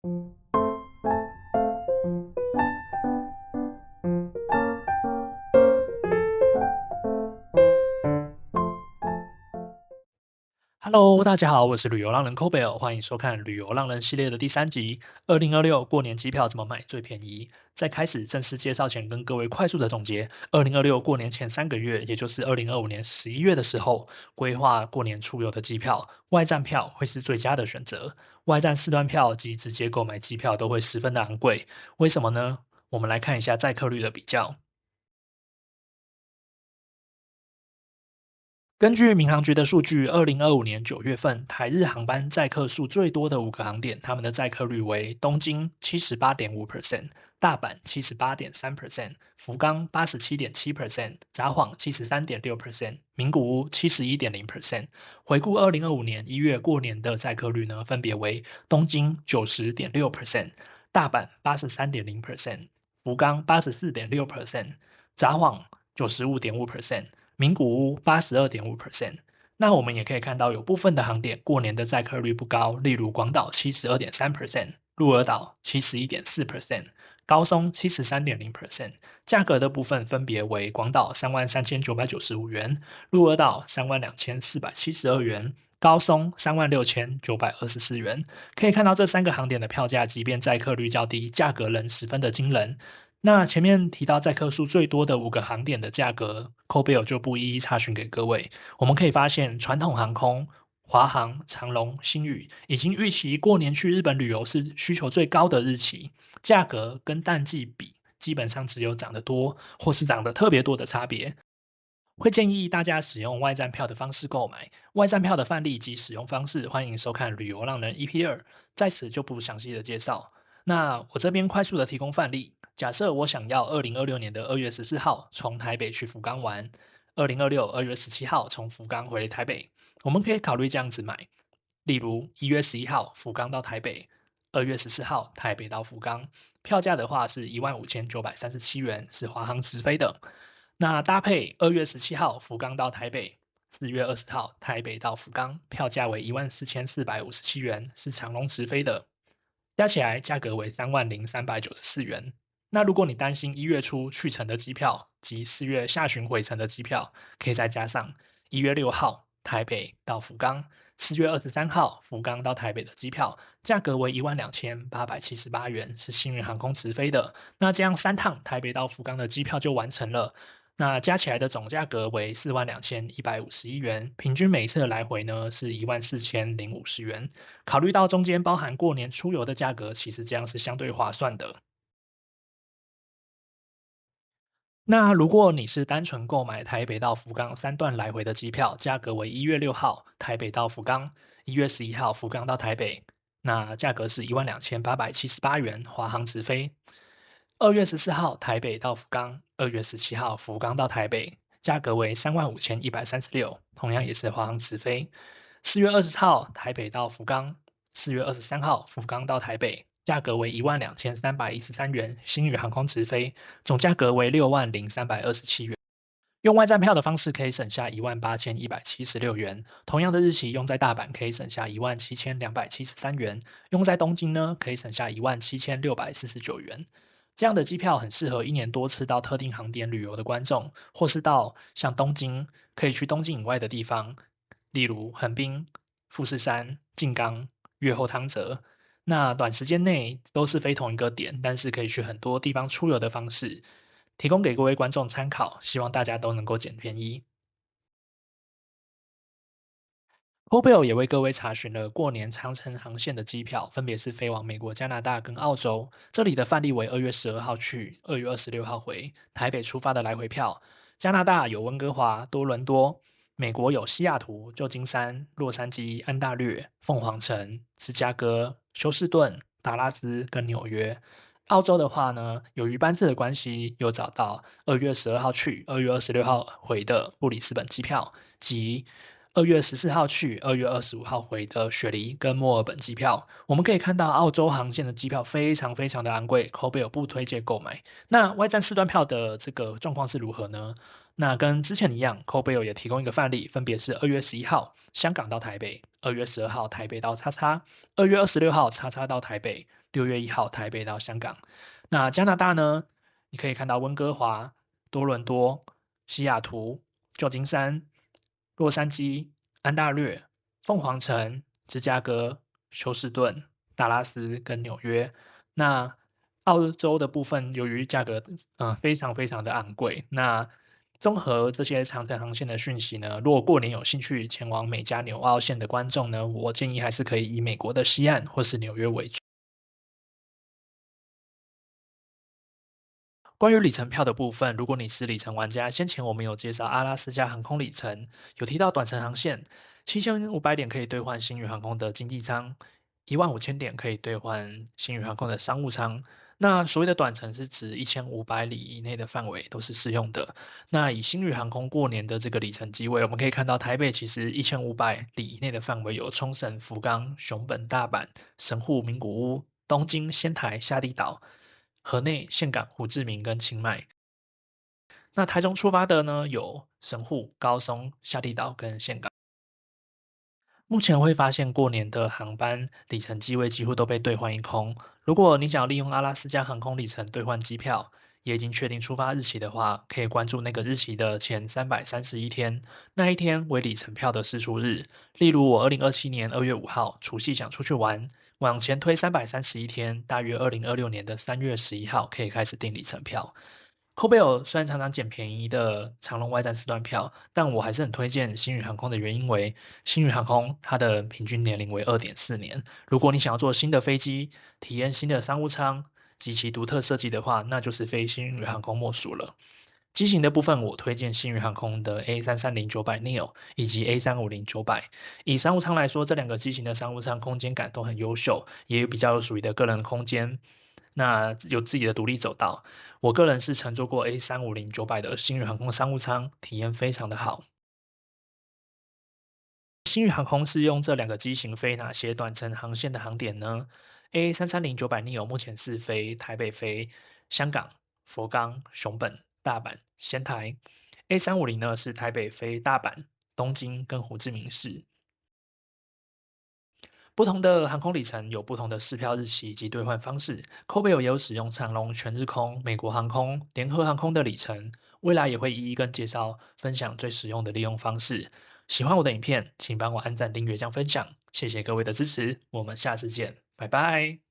Hello，大家好，我是旅游浪人 Kobel，欢迎收看旅游浪人系列的第3集。2026过年机票怎么买最便宜？在开始正式介绍前，跟各位快速的总结：2026过年前3个月，也就是2025年11月的时候，规划过年出游的机票，外站票会是最佳的选择。外站四段票及直接购买机票都会十分的昂贵，为什么呢？我们来看一下载客率的比较。根据民航局的数据，2025年9月份台日航班载客数最多的5个航点，他们的载客率为东京78.5%、大阪78.3%、福冈87.7%、札幌73.6%、名古屋71.0%。回顾2025年1月过年的载客率呢，分别为东京90.6%、大阪83.0%、福冈84.6%、札幌95.5%。名古屋82.5%。那我们也可以看到，有部分的航点过年的载客率不高，例如广岛72.3%、鹿儿岛71.4%、高松73.0%。价格的部分分别为广岛33,995元，鹿儿岛32,472元。高松36,924元，可以看到这3个航点的票价，即便载客率较低，价格仍十分的惊人。那前面提到载客数最多的5个航点的价格 c o b e l 就不一一查询给各位。我们可以发现，传统航空、华航、长龙、星宇已经预期过年去日本旅游是需求最高的日期，价格跟淡季比，基本上只有涨得多或是涨得特别多的差别。会建议大家使用外站票的方式购买。外站票的范例及使用方式，欢迎收看《旅游浪人 EP2》，在此就不详细的介绍。那我这边快速的提供范例，假设我想要2026年的2月14号从台北去福冈玩，2026 2月17号从福冈回台北，我们可以考虑这样子买，例如1月11号福冈到台北，2月14号台北到福冈，票价的话是15,937元，是华航直飞的。那搭配2月17号福冈到台北，4月20号台北到福冈，票价为14,457元，是长龙直飞的，加起来价格为30,394元。那如果你担心1月初去程的机票及4月下旬回程的机票，可以再加上1月6号台北到福冈，4月23号福冈到台北的机票，价格为12,878元，是星宇航空直飞的。那这样3趟台北到福冈的机票就完成了。那加起来的总价格为42,151元，平均每一次的来回呢是14,050元。考虑到中间包含过年出游的价格，其实这样是相对划算的。那如果你是单纯购买台北到福冈3段来回的机票，价格为1月6号台北到福冈，1月11号福冈到台北，那价格是12,878元，华航直飞。2月14号台北到福冈，2月17号福冈到台北，价格为35,136，同样也是华航直飞。4月20号台北到福冈，4月23号福冈到台北，价格为12,313元，星宇航空直飞，总价格为60,327元。用外站票的方式可以省下18,176元，同样的日期用在大阪可以省下17,273元，用在东京呢可以省下17,649元。这样的机票很适合1年多次到特定航点旅游的观众，或是到像东京可以去东京以外的地方，例如横滨、富士山、静冈、越后汤泽。那短时间内都是飞同一个点，但是可以去很多地方出游的方式，提供给各位观众参考，希望大家都能够捡便宜。Hobel 也为各位查询了过年长程航线的机票，分别是飞往美国、加拿大跟澳洲。这里的范例为2月12号去，2月26号回，台北出发的来回票。加拿大有温哥华、多伦多；美国有西雅图、旧金山、洛杉矶、安大略、凤凰城、芝加哥、休斯顿、达拉斯跟纽约。澳洲的话呢，由于班次的关系，有找到2月12号去、2月26号回的布里斯本机票及2月14号去、2月25号回的雪梨跟墨尔本机票。我们可以看到，澳洲航线的机票非常非常的昂贵，口碑有不推荐购买。那外站四段票的这个状况是如何呢？那跟之前一样 c o b a l 也提供一个范例，分别是2月11号香港到台北，2月12号台北到叉叉，2月26号叉叉到台北，6月1号台北到香港。那加拿大呢？你可以看到温哥华、多伦多、西雅图、旧金山、洛杉矶、安大略、凤凰城、芝加哥、休斯顿、达拉斯跟纽约。那澳洲的部分，由于价格非常非常的昂贵，那综合这些长程航线的讯息呢，如果过年有兴趣前往美加纽澳线的观众呢，我建议还是可以以美国的西岸或是纽约为主。关于里程票的部分，如果你是里程玩家，先前我们有介绍阿拉斯加航空里程，有提到短程航线7500点可以兑换星宇航空的经济舱，15000点可以兑换星宇航空的商务舱。那所谓的短程是指1500里以内的范围都是适用的。那以星宇航空过年的这个里程机位，我们可以看到台北其实1500里以内的范围有冲绳、福冈、熊本、大阪、神户、名古屋、东京、仙台、下地岛。河内、岘港、胡志明跟清迈。那台中出发的呢，有神户、高松、下地岛跟岘港。目前会发现过年的航班里程机位几乎都被兑换一空。如果你想要利用阿拉斯加航空里程兑换机票，也已经确定出发日期的话，可以关注那个日期的前331天，那一天为里程票的释出日。例如我2027年2月5号除夕想出去玩，往前推331天，大约2026年的3月11号可以开始订里程票。c o b a l 虽然常常捡便宜的长龙外站时段票，但我还是很推荐星宇航空的原因为，星宇航空它的平均年龄为2.4年。如果你想要坐新的飞机，体验新的商务舱及其独特设计的话，那就是非星宇航空莫属了。机型的部分，我推荐星宇航空的 A330-900neo 以及 A350-900。以商务舱来说，这两个机型的商务舱空间感都很优秀，也有比较有属于的个人空间。那有自己的独立走道。我个人是乘坐过 A350-900的星宇航空商务舱，体验非常的好。星宇航空是用这两个机型飞哪些短程航线的航点呢？A330-900neo 目前是飞台北飞香港、佛冈、熊本、大阪、仙台。A350呢是台北飞大阪、东京跟胡志明市。不同的航空里程有不同的试票日期及兑换方式。c o b a l 也有使用长龙全日空、美国航空、联合航空的里程，未来也会一一跟介绍分享最实用的利用方式。喜欢我的影片，请帮我按赞、订阅、加分享，谢谢各位的支持，我们下次见，拜拜。